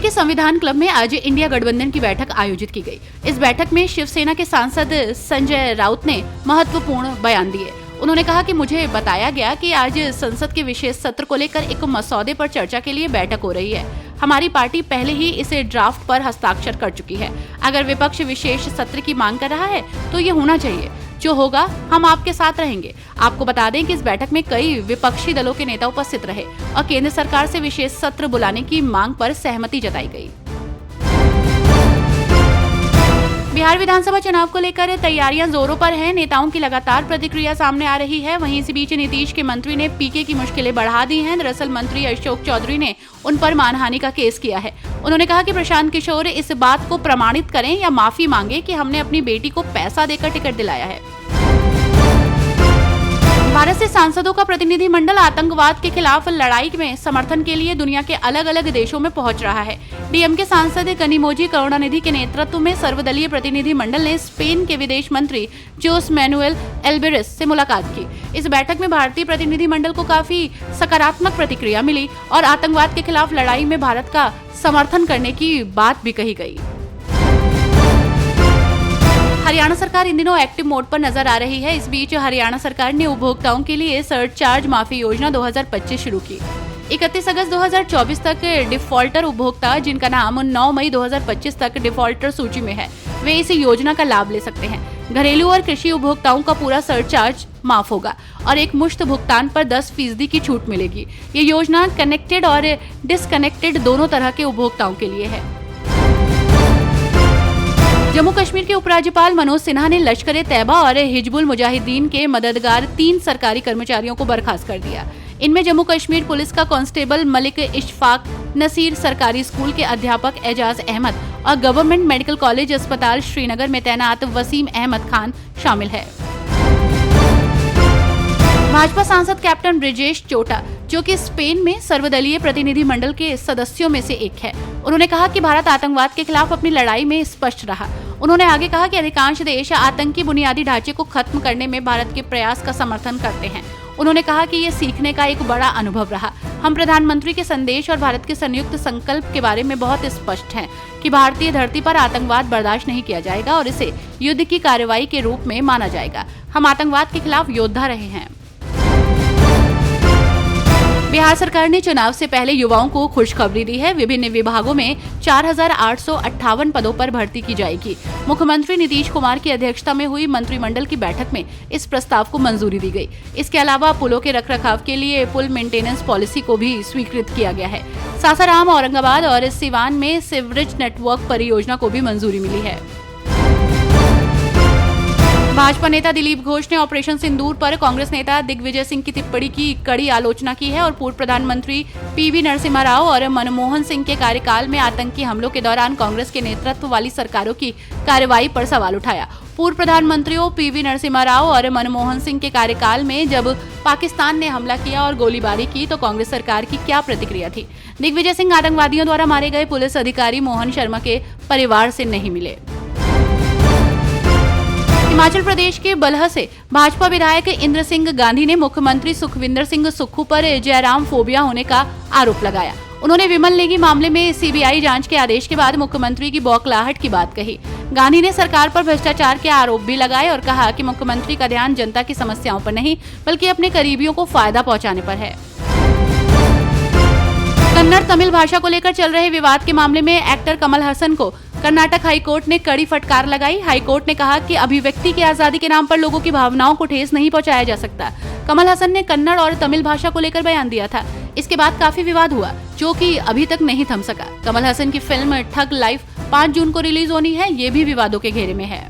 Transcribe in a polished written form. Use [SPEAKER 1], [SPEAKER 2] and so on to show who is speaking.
[SPEAKER 1] के संविधान क्लब में आज इंडिया गठबंधन की बैठक आयोजित की गई। इस बैठक में शिवसेना के सांसद संजय राउत ने महत्वपूर्ण बयान दिए। उन्होंने कहा कि मुझे बताया गया कि आज संसद के विशेष सत्र को लेकर एक मसौदे पर चर्चा के लिए बैठक हो रही है। हमारी पार्टी पहले ही इसे ड्राफ्ट पर हस्ताक्षर कर चुकी है। अगर विपक्ष विशेष सत्र की मांग कर रहा है तो ये होना चाहिए। जो होगा हम आपके साथ रहेंगे। आपको बता दें कि इस बैठक में कई विपक्षी दलों के नेता उपस्थित रहे और केंद्र सरकार से विशेष सत्र बुलाने की मांग पर सहमति जताई गई। बिहार विधानसभा चुनाव को लेकर तैयारियां जोरों पर हैं। नेताओं की लगातार प्रतिक्रिया सामने आ रही है। वहीं इसी बीच नीतीश के मंत्री ने पीके की मुश्किलें बढ़ा दी हैं। दरअसल मंत्री अशोक चौधरी ने उन पर मानहानि का केस किया है। उन्होंने कहा कि प्रशांत किशोर इस बात को प्रमाणित करें या माफी मांगे कि हमने अपनी बेटी को पैसा देकर टिकट दिलाया है। भारत से सांसदों का प्रतिनिधिमंडल आतंकवाद के खिलाफ लड़ाई में समर्थन के लिए दुनिया के अलग अलग देशों में पहुंच रहा है। डीएमके सांसद कनिमोजी करुणानिधि के नेतृत्व में सर्वदलीय प्रतिनिधिमंडल ने स्पेन के विदेश मंत्री जोस मैनुएल एल्बेरेस से मुलाकात की। इस बैठक में भारतीय प्रतिनिधिमंडल को काफी सकारात्मक प्रतिक्रिया मिली और आतंकवाद के खिलाफ लड़ाई में भारत का समर्थन करने की बात भी कही गई। हरियाणा सरकार इन दिनों एक्टिव मोड पर नजर आ रही है। इस बीच हरियाणा सरकार ने उपभोक्ताओं के लिए सरचार्ज माफी योजना 2025 शुरू की। 31 अगस्त 2024 तक डिफॉल्टर उपभोक्ता जिनका नाम 9 मई 2025 तक डिफॉल्टर सूची में है, वे इस योजना का लाभ ले सकते हैं। घरेलू और कृषि उपभोक्ताओं का पूरा सरचार्ज माफ होगा और एक मुश्त भुगतान पर 10% की छूट मिलेगी। ये योजना कनेक्टेड और डिसकनेक्टेड दोनों तरह के उपभोक्ताओं के लिए है। जम्मू कश्मीर के उपराज्यपाल मनोज सिन्हा ने लश्कर-ए-तैयबा और हिजबुल मुजाहिदीन के मददगार 3 सरकारी कर्मचारियों को बर्खास्त कर दिया। इनमें जम्मू कश्मीर पुलिस का कांस्टेबल मलिक इशफाक नसीर, सरकारी स्कूल के अध्यापक एजाज अहमद और गवर्नमेंट मेडिकल कॉलेज अस्पताल श्रीनगर में तैनात वसीम अहमद खान शामिल है। भाजपा सांसद कैप्टन ब्रिजेश चोटा, जो कि स्पेन में सर्वदलीय प्रतिनिधिमंडल के सदस्यों में से एक है, उन्होंने कहा कि भारत आतंकवाद के खिलाफ अपनी लड़ाई में स्पष्ट रहा। उन्होंने आगे कहा कि अधिकांश देश आतंकी बुनियादी ढांचे को खत्म करने में भारत के प्रयास का समर्थन करते हैं। उन्होंने कहा कि ये सीखने का एक बड़ा अनुभव रहा। हम प्रधानमंत्री के संदेश और भारत के संयुक्त संकल्प के बारे में बहुत स्पष्ट हैं कि भारतीय धरती पर आतंकवाद बर्दाश्त नहीं किया जाएगा और इसे युद्ध की कार्रवाई के रूप में माना जाएगा। हम आतंकवाद के खिलाफ योद्धा रहे हैं। बिहार सरकार ने चुनाव से पहले युवाओं को खुशखबरी दी है। विभिन्न विभागों में 4858 पदों पर भर्ती की जाएगी। मुख्यमंत्री नीतीश कुमार की अध्यक्षता में हुई मंत्रिमंडल की बैठक में इस प्रस्ताव को मंजूरी दी गई। इसके अलावा पुलों के रखरखाव के लिए पुल मेंटेनेंस पॉलिसी को भी स्वीकृत किया गया है। सासाराम, औरंगाबाद और सिवान में सीवरेज नेटवर्क परियोजना को भी मंजूरी मिली है। भाजपा नेता दिलीप घोष ने ऑपरेशन सिंदूर पर कांग्रेस नेता दिग्विजय सिंह की टिप्पणी की कड़ी आलोचना की है और पूर्व प्रधानमंत्री पीवी नरसिम्हा राव और मनमोहन सिंह के कार्यकाल में आतंकी हमलों के दौरान कांग्रेस के नेतृत्व वाली सरकारों की कार्रवाई पर सवाल उठाया। पूर्व प्रधानमंत्रियों पीवी नरसिम्हा राव और मनमोहन सिंह के कार्यकाल में जब पाकिस्तान ने हमला किया और गोलीबारी की तो कांग्रेस सरकार की क्या प्रतिक्रिया थी? दिग्विजय सिंह आतंकवादियों द्वारा मारे गए पुलिस अधिकारी मोहन शर्मा के परिवार से नहीं मिले। हिमाचल प्रदेश के बलह से भाजपा विधायक इंद्र सिंह गांधी ने मुख्यमंत्री सुखविंदर सिंह सुक्खू पर जयराम फोबिया होने का आरोप लगाया। उन्होंने विमल नेगी मामले में सीबीआई जांच के आदेश के बाद मुख्यमंत्री की बौखलाहट की बात कही। गांधी ने सरकार पर भ्रष्टाचार के आरोप भी लगाए और कहा कि मुख्यमंत्री का ध्यान जनता की समस्याओं पर नहीं बल्कि अपने करीबियों को फायदा पहुंचाने पर है। कन्नड़ तमिल भाषा को लेकर चल रहे विवाद के मामले में एक्टर कमल हसन को कर्नाटक हाईकोर्ट ने कड़ी फटकार लगाई। हाईकोर्ट ने कहा कि अभिव्यक्ति की आजादी के नाम पर लोगों की भावनाओं को ठेस नहीं पहुंचाया जा सकता। कमल हसन ने कन्नड़ और तमिल भाषा को लेकर बयान दिया था। इसके बाद काफी विवाद हुआ जो कि अभी तक नहीं थम सका। कमल हसन की फिल्म ठग लाइफ 5 जून को रिलीज होनी है, ये भी विवादों के घेरे में है।